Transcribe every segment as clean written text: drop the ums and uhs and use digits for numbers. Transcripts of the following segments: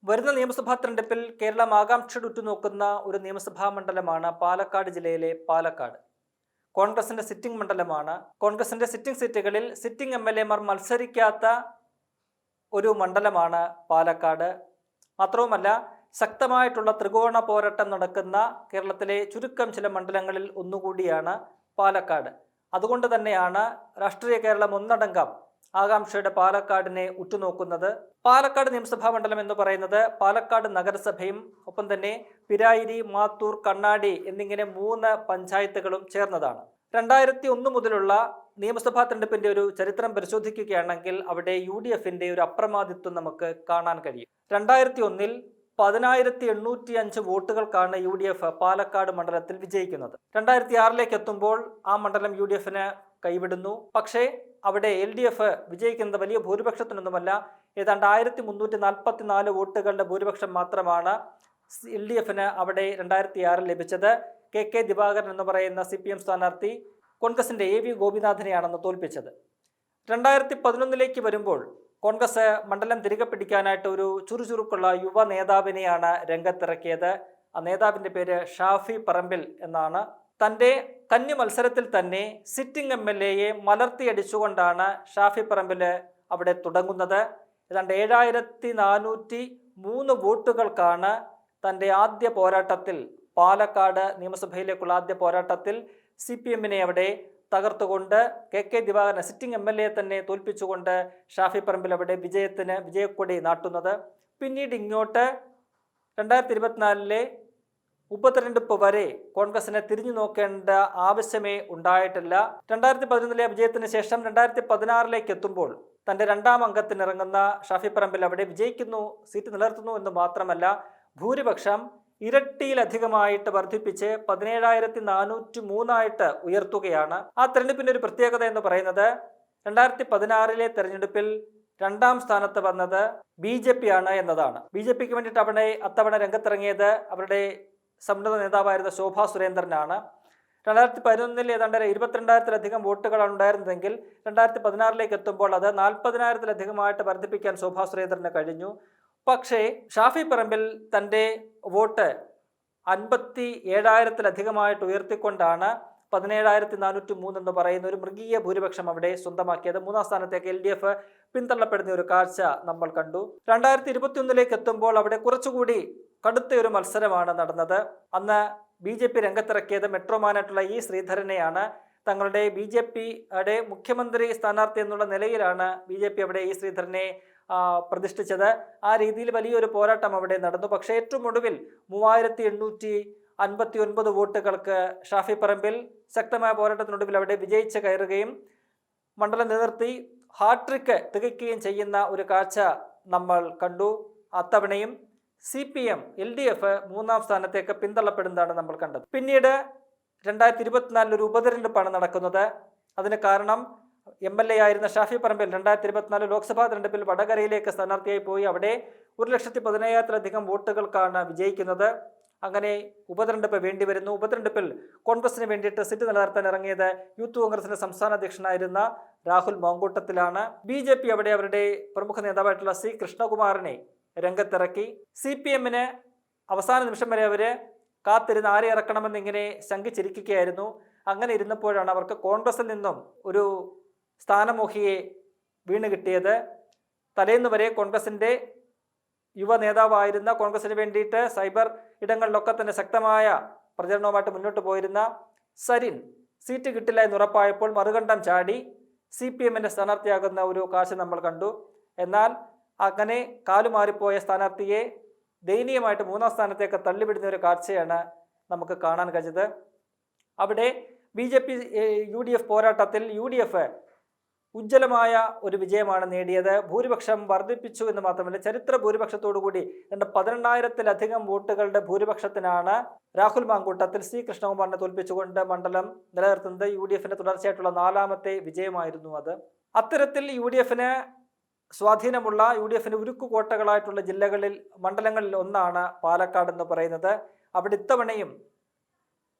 വരുന്ന നിയമസഭാ തെരഞ്ഞെടുപ്പിൽ കേരളം ആകാംക്ഷയോടെ ഉറ്റുനോക്കുന്ന ഒരു നിയമസഭാ മണ്ഡലമാണ് പാലക്കാട് ജില്ലയിലെ പാലക്കാട്. കോൺഗ്രസിന്റെ സിറ്റിംഗ് മണ്ഡലമാണ്. കോൺഗ്രസിന്റെ സിറ്റിംഗ് സീറ്റുകളിൽ സിറ്റിംഗ് MLA മാർ മത്സരിക്കാത്ത ഒരു മണ്ഡലമാണ് പാലക്കാട്. മാത്രവുമല്ല, ശക്തമായിട്ടുള്ള ത്രികോണ പോരാട്ടം നടക്കുന്ന കേരളത്തിലെ ചുരുക്കം ചില മണ്ഡലങ്ങളിൽ ഒന്നുകൂടിയാണ് പാലക്കാട്. അതുകൊണ്ട് തന്നെയാണ് രാഷ്ട്രീയ കേരളം ഒന്നടങ്കം ആകാംക്ഷയുടെ പാലക്കാടിനെ ഉറ്റുനോക്കുന്നത്. പാലക്കാട് നിയമസഭാ മണ്ഡലം എന്ന് പറയുന്നത് പാലക്കാട് നഗരസഭയും ഒപ്പം തന്നെ പിരായിരി, മാത്തൂർ, കണ്ണാടി എന്നിങ്ങനെ 3 പഞ്ചായത്തുകളും ചേർന്നതാണ്. 2001 മുതലുള്ള നിയമസഭാ തെരഞ്ഞെടുപ്പിന്റെ ഒരു ചരിത്രം പരിശോധിക്കുകയാണെങ്കിൽ അവിടെ UDFന്റെ ഒരു അപ്രമാദിത്വം നമുക്ക് കാണാൻ കഴിയും. 2001-ൽ 10,805 വോട്ടുകൾക്കാണ് UDF പാലക്കാട് മണ്ഡലത്തിൽ വിജയിക്കുന്നത്. 2006-ലേക്ക് എത്തുമ്പോൾ ആ മണ്ഡലം UDFന് കൈവിടുന്നു. പക്ഷേ അവിടെ LDF വിജയിക്കുന്നത് വലിയ ഭൂരിപക്ഷത്തിനൊന്നുമല്ല. ഏതാണ്ട് 1344 വോട്ടുകളുടെ ഭൂരിപക്ഷം മാത്രമാണ് LDFന് അവിടെ 2006-ൽ ലഭിച്ചത്. KK ദിവാകരൻ എന്ന് പറയുന്ന CPM സ്ഥാനാർത്ഥി കോൺഗ്രസിന്റെ AV ഗോപിനാഥിനെയാണെന്ന് തോൽപ്പിച്ചത്. 2011-ലേക്ക് വരുമ്പോൾ കോൺഗ്രസ് മണ്ഡലം തിരികെ പിടിക്കാനായിട്ട് ഒരു ചുറുചുറുക്കുള്ള യുവ നേതാവിനെയാണ് രംഗത്തിറക്കിയത്. ആ നേതാവിൻ്റെ പേര് ഷാഫി പറമ്പിൽ എന്നാണ്. തൻ്റെ കന്നി മത്സരത്തിൽ തന്നെ സിറ്റിംഗ് MLA-യെ മലർത്തിയടിച്ചുകൊണ്ടാണ് ഷാഫി പറമ്പിൽ അവിടെ തുടങ്ങുന്നത്. ഏതാണ്ട് 7403 വോട്ടുകൾക്കാണ് തൻ്റെ ആദ്യ പോരാട്ടത്തിൽ, പാലക്കാട് നിയമസഭയിലേക്കുള്ള ആദ്യ പോരാട്ടത്തിൽ CPM-നെ അവിടെ തകർത്തുകൊണ്ട് KK ദിവാകരൻ സിറ്റിംഗ് MLA-യെ തന്നെ തോൽപ്പിച്ചുകൊണ്ട് ഷാഫി പറമ്പിൽ അവിടെ വിജയക്കൊടി നാട്ടുന്നത്. പിന്നീട് ഇങ്ങോട്ട് 2024-ലെ ഉപതെരഞ്ഞെടുപ്പ് വരെ കോൺഗ്രസിനെ തിരിഞ്ഞു നോക്കേണ്ട ആവശ്യമേ ഉണ്ടായിട്ടില്ല. 2011-ലെ വിജയത്തിന് ശേഷം 2016-ലേക്ക് എത്തുമ്പോൾ തൻ്റെ 2ാം അംഗത്തിനിറങ്ങുന്ന ഷാഫി പറമ്പിൽ അവിടെ വിജയിക്കുന്നു, സീറ്റ് നിലനിർത്തുന്നു എന്ന് മാത്രമല്ല ഭൂരിപക്ഷം ഇരട്ടിയിലധികമായിട്ട് വർദ്ധിപ്പിച്ച് 17,403 ഉയർത്തുകയാണ്. ആ തെരഞ്ഞെടുപ്പിൻ്റെ ഒരു പ്രത്യേകത എന്ന് പറയുന്നത് 2016-ലെ തെരഞ്ഞെടുപ്പിൽ 2ാം സ്ഥാനത്ത് വന്നത് BJP ആണ് എന്നതാണ്. BJPക്ക് വേണ്ടിയിട്ട് അത്തവണ രംഗത്തിറങ്ങിയത് അവരുടെ സമുന്നത നേതാവായിരുന്ന ശോഭാ സുരേന്ദ്രനാണ്. 2011-ൽ ഏതാണ്ട് 22,000-ലധികം വോട്ടുകളാണ് ഉണ്ടായിരുന്നതെങ്കിൽ 2016-ലേക്ക് എത്തുമ്പോൾ അത് 40,000-ലധികമായിട്ട് വർദ്ധിപ്പിക്കാൻ ശോഭാ സുരേന്ദ്രന് കഴിഞ്ഞു. പക്ഷേ ഷാഫി പറമ്പിൽ തൻ്റെ വോട്ട് 57,000-ലധികമായിട്ട് ഉയർത്തിക്കൊണ്ടാണ് 17,403 എന്ന് പറയുന്ന ഒരു മൃഗീയ ഭൂരിപക്ഷം അവിടെ സ്വന്തമാക്കിയത്. 3ാം സ്ഥാനത്തേക്ക് LDF പിന്തള്ളപ്പെടുന്ന ഒരു കാഴ്ച നമ്മൾ കണ്ടു. 2021-ലേക്ക് എത്തുമ്പോൾ അവിടെ കുറച്ചുകൂടി കടുത്ത ഒരു മത്സരമാണ് നടന്നത്. അന്ന് BJP രംഗത്തിറക്കിയത് മെട്രോമാനായിട്ടുള്ള E ശ്രീധരനെയാണ്. തങ്ങളുടെ BJPയുടെ മുഖ്യമന്ത്രി സ്ഥാനാർത്ഥി എന്നുള്ള നിലയിലാണ് BJP അവിടെ E ശ്രീധരനെ പ്രതിഷ്ഠിച്ചത്. ആ രീതിയിൽ വലിയൊരു പോരാട്ടം അവിടെ നടന്നു. പക്ഷേ ഏറ്റവും ഒടുവിൽ 3,859 വോട്ടുകൾക്ക് ഷാഫി പറമ്പിൽ ശക്തമായ പോരാട്ടത്തിനൊടുവിൽ അവിടെ വിജയിച്ച് കയറുകയും മണ്ഡലം നിലനിർത്തി ഹാട്രിക്ക് തികയ്ക്കുകയും ചെയ്യുന്ന ഒരു കാഴ്ച നമ്മൾ കണ്ടു. അത്തവണയും CPM LDF 3ാം സ്ഥാനത്തേക്ക് പിന്തള്ളപ്പെടുന്നതാണ് നമ്മൾ കണ്ടത്. പിന്നീട് 2024 ഒരു ഉപതെരഞ്ഞെടുപ്പാണ് നടക്കുന്നത്. അതിന് കാരണം MLA ആയിരുന്ന ഷാഫി പറമ്പിൽ 2024 ലോക്സഭാ തെരഞ്ഞെടുപ്പിൽ വടകരയിലേക്ക് സ്ഥാനാർത്ഥിയായി പോയി അവിടെ 1,15,000-ലധികം വോട്ടുകൾക്കാണ് വിജയിക്കുന്നത്. അങ്ങനെ ഉപതെരഞ്ഞെടുപ്പ് വേണ്ടിവരുന്നു. ഉപതെരഞ്ഞെടുപ്പിൽ കോൺഗ്രസിന് വേണ്ടിയിട്ട് സീറ്റ് നിലനിർത്താൻ ഇറങ്ങിയത് യൂത്ത് കോൺഗ്രസിന്റെ സംസ്ഥാന അധ്യക്ഷനായിരുന്ന രാഹുൽ മാങ്കൂട്ടത്തിലാണ്. BJP അവിടെ അവരുടെ പ്രമുഖ നേതാവായിട്ടുള്ള C കൃഷ്ണകുമാറിനെ രംഗത്തിറക്കി. CPM-ന് അവസാന നിമിഷം വരെ അവർ കാത്തിരുന്ന് ആരെ ഇറക്കണമെന്ന് ഇങ്ങനെ ശങ്കിച്ചിരിക്കുകയായിരുന്നു. അങ്ങനെ ഇരുന്നപ്പോഴാണ് അവർക്ക് കോൺഗ്രസിൽ നിന്നും ഒരു സ്ഥാനമോഹിയെ വീണ് കിട്ടിയത്. തലേന്ന് വരെ കോൺഗ്രസിൻ്റെ യുവ നേതാവായിരുന്ന, കോൺഗ്രസിന് വേണ്ടിയിട്ട് സൈബർ ഇടങ്ങളിലൊക്കെ തന്നെ ശക്തമായ പ്രചരണവുമായിട്ട് മുന്നോട്ട് പോയിരുന്ന സരിൻ സീറ്റ് കിട്ടില്ല എന്ന് ഉറപ്പായപ്പോൾ മറുകണ്ഠം ചാടി CPM-ന്റെ സ്ഥാനാർത്ഥിയാകുന്ന ഒരു കാഴ്ച നമ്മൾ കണ്ടു. എന്നാൽ അങ്ങനെ കാലുമാറിപ്പോയ സ്ഥാനാർത്ഥിയെ ദയനീയമായിട്ട് 3ാം സ്ഥാനത്തേക്ക് തള്ളിവിടുന്ന ഒരു കാഴ്ചയാണ് നമുക്ക് കാണാൻ കഴിഞ്ഞത്. അവിടെ BJP UDF പോരാട്ടത്തിൽ UDF ഉജ്ജ്വലമായ ഒരു വിജയമാണ് നേടിയത്. ഭൂരിപക്ഷം വർദ്ധിപ്പിച്ചു എന്ന് മാത്രമല്ല, ചരിത്ര ഭൂരിപക്ഷത്തോടുകൂടി 18,000-ലധികം വോട്ടുകളുടെ ഭൂരിപക്ഷത്തിനാണ് രാഹുൽ മാങ്കൂട്ടത്തിൽ C കൃഷ്ണകുമാറിനെ തോൽപ്പിച്ചുകൊണ്ട് മണ്ഡലം നിലനിർത്തുന്നത്. UDFന്റെ തുടർച്ചയായിട്ടുള്ള 4ാമത്തെ വിജയമായിരുന്നു അത്. അത്തരത്തിൽ UDFന് സ്വാധീനമുള്ള, UDFന് ഉരുക്കുകോട്ടകളായിട്ടുള്ള മണ്ഡലങ്ങളിൽ ഒന്നാണ് പാലക്കാട് എന്ന് പറയുന്നത്. അവിടെ ഇത്തവണയും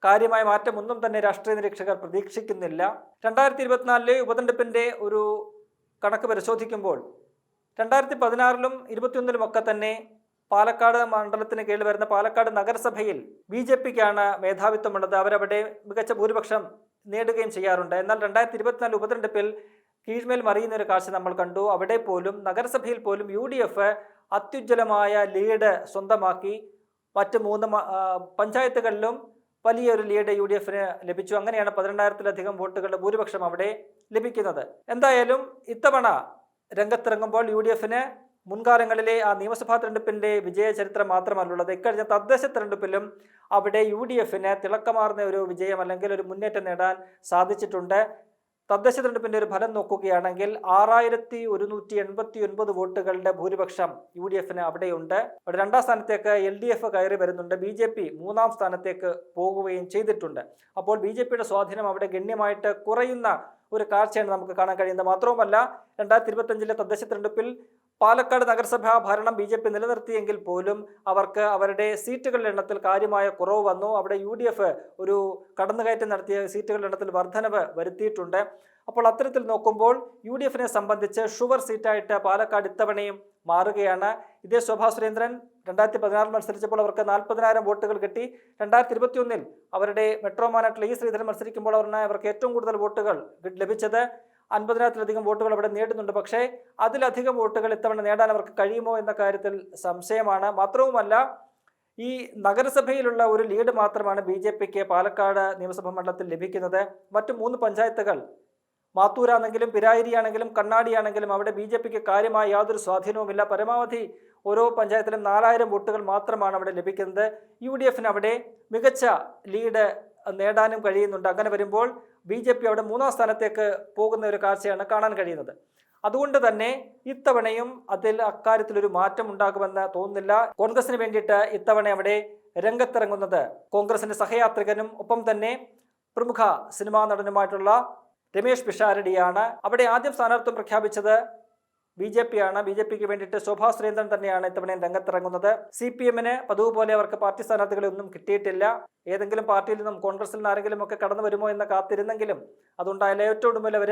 കാര്യമായ മാറ്റമൊന്നും തന്നെ രാഷ്ട്രീയ നിരീക്ഷകർ പ്രതീക്ഷിക്കുന്നില്ല. 2024-ലെ ഉപതെരഞ്ഞെടുപ്പിൻ്റെ ഒരു കണക്ക് പരിശോധിക്കുമ്പോൾ 2016-ലും 2021-ലും ഒക്കെ തന്നെ പാലക്കാട് മണ്ഡലത്തിന് കീഴിൽ വരുന്ന പാലക്കാട് നഗരസഭയിൽ BJPക്കാണ് മേധാവിത്വമുള്ളത്. അവരവിടെ മികച്ച ഭൂരിപക്ഷം നേടുകയും ചെയ്യാറുണ്ട്. എന്നാൽ 2024 ഉപതെരഞ്ഞെടുപ്പിൽ കീഴ്മേൽ മറിയുന്ന ഒരു കാഴ്ച നമ്മൾ കണ്ടു. അവിടെ പോലും നഗരസഭയിൽ പോലും UDF അത്യുജ്വലമായ ലീഡ് സ്വന്തമാക്കി. മറ്റ് 3 പഞ്ചായത്തുകളിലും വലിയൊരു ലീഡ് UDFന് ലഭിച്ചു. അങ്ങനെയാണ് 18,000-ലധികം വോട്ടുകളുടെ ഭൂരിപക്ഷം അവിടെ ലഭിക്കുന്നത്. എന്തായാലും ഇത്തവണ രംഗത്തിറങ്ങുമ്പോൾ UDFന് മുൻകാലങ്ങളിലെ ആ നിയമസഭാ തെരഞ്ഞെടുപ്പിന്റെ വിജയ ചരിത്രം മാത്രമല്ലുള്ളത്. ഇക്കഴിഞ്ഞ തദ്ദേശ തെരഞ്ഞെടുപ്പിലും അവിടെ UDFന് തിളക്കമാർന്ന ഒരു വിജയം അല്ലെങ്കിൽ ഒരു മുന്നേറ്റം നേടാൻ സാധിച്ചിട്ടുണ്ട്. തദ്ദേശ തെരഞ്ഞെടുപ്പിന്റെ ഒരു ഫലം നോക്കുകയാണെങ്കിൽ 6189 വോട്ടുകളുടെ ഭൂരിപക്ഷം UDFന് അവിടെയുണ്ട്. അവിടെ 2ാം സ്ഥാനത്തേക്ക് LDF കയറി വരുന്നുണ്ട്. BJP 3ാം സ്ഥാനത്തേക്ക് പോകുകയും ചെയ്തിട്ടുണ്ട്. അപ്പോൾ BJPയുടെ സ്വാധീനം അവിടെ ഗണ്യമായിട്ട് കുറയുന്ന ഒരു കാഴ്ചയാണ് നമുക്ക് കാണാൻ കഴിയുന്നത്. മാത്രവുമല്ല 2025 തദ്ദേശ തെരഞ്ഞെടുപ്പിൽ പാലക്കാട് നഗരസഭാ ഭരണം BJP നിലനിർത്തിയെങ്കിൽ പോലും അവർക്ക് അവരുടെ സീറ്റുകളുടെ എണ്ണത്തിൽ കാര്യമായ കുറവ് വന്നു. അവിടെ UDF ഒരു കടന്നുകയറ്റം നടത്തിയ സീറ്റുകളുടെ എണ്ണത്തിൽ വർധനവ് വരുത്തിയിട്ടുണ്ട്. അപ്പോൾ അത്തരത്തിൽ നോക്കുമ്പോൾ UDFനെ സംബന്ധിച്ച് ഷുവർ സീറ്റായിട്ട് പാലക്കാട് ഇത്തവണയും മാറുകയാണ്. ഇതേ ശോഭാ സുരേന്ദ്രൻ 2016 മത്സരിച്ചപ്പോൾ അവർക്ക് 40,000 വോട്ടുകൾ കിട്ടി. 2021 അവരുടെ മെട്രോമാനായിട്ടുള്ള ശ്രീധരൻ മത്സരിക്കുമ്പോൾ അവർക്ക് ഏറ്റവും കൂടുതൽ വോട്ടുകൾ ലഭിച്ചത് 50,000-ലധികം വോട്ടുകൾ അവിടെ നേടുന്നുണ്ട്. പക്ഷേ അതിലധികം വോട്ടുകൾ ഇത്തവണ നേടാൻ അവർക്ക് കഴിയുമോ എന്ന കാര്യത്തിൽ സംശയമാണ്. മാത്രവുമല്ല ഈ നഗരസഭയിലുള്ള ഒരു ലീഡ് മാത്രമാണ് BJPക്ക് പാലക്കാട് നിയമസഭാ മണ്ഡലത്തിൽ ലഭിക്കുന്നത്. മറ്റു 3 പഞ്ചായത്തുകൾ മാത്തൂരാണെങ്കിലും പിരായിരിയാണെങ്കിലും കണ്ണാടിയാണെങ്കിലും അവിടെ BJPക്ക് കാര്യമായ യാതൊരു സ്വാധീനവുമില്ല. പരമാവധി ഓരോ പഞ്ചായത്തിലും 4,000 വോട്ടുകൾ മാത്രമാണ് അവിടെ ലഭിക്കുന്നത്. UDFന് അവിടെ മികച്ച ലീഡ് നേടാനും കഴിയുന്നുണ്ട്. അങ്ങനെ വരുമ്പോൾ BJP അവിടെ 3ാം സ്ഥാനത്തേക്ക് പോകുന്ന ഒരു കാഴ്ചയാണ് കാണാൻ കഴിയുന്നത്. അതുകൊണ്ട് തന്നെ ഇത്തവണയും അക്കാര്യത്തിലൊരു മാറ്റം ഉണ്ടാകുമെന്ന് തോന്നുന്നില്ല. കോൺഗ്രസിന് വേണ്ടിയിട്ട് ഇത്തവണ അവിടെ രംഗത്തിറങ്ങുന്നത് കോൺഗ്രസിന്റെ സഹയാത്രികനും ഒപ്പം തന്നെ പ്രമുഖ സിനിമാ നടനുമായിട്ടുള്ള രമേഷ് പിഷാരടിയാണ്. അവിടെ ആദ്യം സ്ഥാനാർത്ഥിത്വം പ്രഖ്യാപിച്ചത് BJPയാണ്. BJPക്ക് വേണ്ടിയിട്ട് ശോഭാ സുരേന്ദ്രൻ തന്നെയാണ് ഇത്തവണയും രംഗത്തിറങ്ങുന്നത്. CPMന് പതിവ് പോലെ അവർക്ക് പാർട്ടി സ്ഥാനാർത്ഥികളെ ഒന്നും കിട്ടിയിട്ടില്ല. ഏതെങ്കിലും പാർട്ടിയിൽ നിന്നും കോൺഗ്രസിൽ നിന്ന് ആരെങ്കിലും ഒക്കെ കടന്നു വരുമോ എന്ന് കാത്തിരുന്നെങ്കിലും അതുണ്ടായാലും ഏറ്റവും ഒടുവിൽ അവർ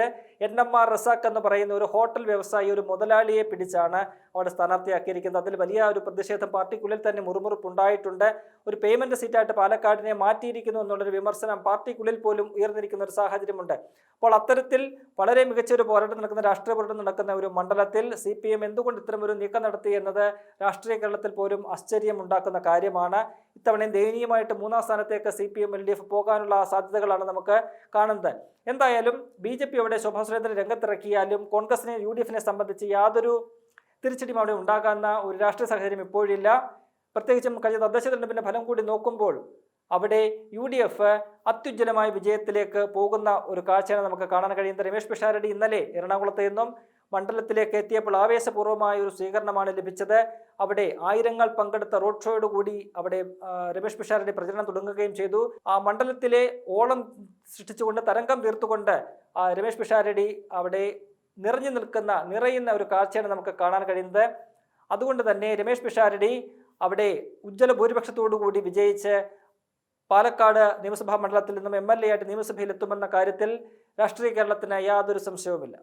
NMR റസാഖ് എന്ന് പറയുന്ന ഒരു ഹോട്ടൽ വ്യവസായി, ഒരു മുതലാളിയെ പിടിച്ചാണ് അവിടെ സ്ഥാനാർത്ഥിയാക്കിയിരിക്കുന്നത്. അതിൽ വലിയ ഒരു പ്രതിഷേധം പാർട്ടിക്കുള്ളിൽ തന്നെ മുറുമുറുപ്പുണ്ടായിട്ടുണ്ട്. ഒരു പേയ്മെന്റ് സീറ്റായിട്ട് പാലക്കാടിനെ മാറ്റിയിരിക്കുന്നു എന്നുള്ളൊരു വിമർശനം പാർട്ടിക്കുള്ളിൽ പോലും ഉയർന്നിരിക്കുന്ന ഒരു സാഹചര്യമുണ്ട്. അപ്പോൾ അത്തരത്തിൽ വളരെ മികച്ച ഒരു പോരാട്ടം നടക്കുന്ന രാഷ്ട്രീയ പോരാട്ടം നടക്കുന്ന ഒരു മണ്ഡലത്തിൽ CPM എന്തുകൊണ്ട് ഇത്തരമൊരു നീക്കം നടത്തി എന്നത് രാഷ്ട്രീയ കേരളത്തിൽ പോലും ആശ്ചര്യം ഉണ്ടാക്കുന്ന കാര്യമാണ്. ഇത്തവണയും ദയനീയമായിട്ട് 3ാം സ്ഥാനത്തേക്ക് CPM LDF പോകാനുള്ള സാധ്യതകളാണ് നമുക്ക് കാണുന്നത്. എന്തായാലും BJP അവിടെ ശോഭാ സുരേന്ദ്രൻ രംഗത്തിറക്കിയാലും കോൺഗ്രസിനെ UDFനെ സംബന്ധിച്ച് യാതൊരു തിരിച്ചടിയും അവിടെ ഉണ്ടാകാവുന്ന ഒരു രാഷ്ട്രീയ സാഹചര്യം ഇപ്പോഴില്ല. പ്രത്യേകിച്ചും കഴിഞ്ഞ തദ്ദേശ തെരഞ്ഞെടുപ്പിന്റെ ഫലം കൂടി നോക്കുമ്പോൾ അവിടെ UDF അത്യുജ്വലമായ വിജയത്തിലേക്ക് പോകുന്ന ഒരു കാഴ്ചയാണ് നമുക്ക് കാണാൻ കഴിയുന്നത്. രമേഷ് പിഷാരടി ഇന്നലെ എറണാകുളത്ത് നിന്നും മണ്ഡലത്തിലേക്ക് എത്തിയപ്പോൾ ആവേശപൂർവ്വമായ ഒരു സ്വീകരണമാണ് ലഭിച്ചത്. അവിടെ ആയിരങ്ങൾ പങ്കെടുത്ത റോഡ് ഷോയോട് കൂടി അവിടെ രമേഷ് പിഷാരടി പ്രചരണം തുടങ്ങുകയും ചെയ്തു. ആ മണ്ഡലത്തിലെ ഓളം സൃഷ്ടിച്ചുകൊണ്ട് തരംഗം തീർത്തുകൊണ്ട് രമേഷ് പിഷാരടി അവിടെ നിറയുന്ന ഒരു കാഴ്ചയാണ് നമുക്ക് കാണാൻ കഴിയുന്നത്. അതുകൊണ്ട് തന്നെ രമേഷ് പിഷാരടി അവിടെ ഉജ്ജ്വല ഭൂരിപക്ഷത്തോടു കൂടി വിജയിച്ച് പാലക്കാട് നിയമസഭാ മണ്ഡലത്തിൽ നിന്നും MLA ആയിട്ട് നിയമസഭയിൽ എത്തുമെന്ന കാര്യത്തിൽ രാഷ്ട്രീയ കേരളത്തിന് യാതൊരു സംശയവുമില്ല.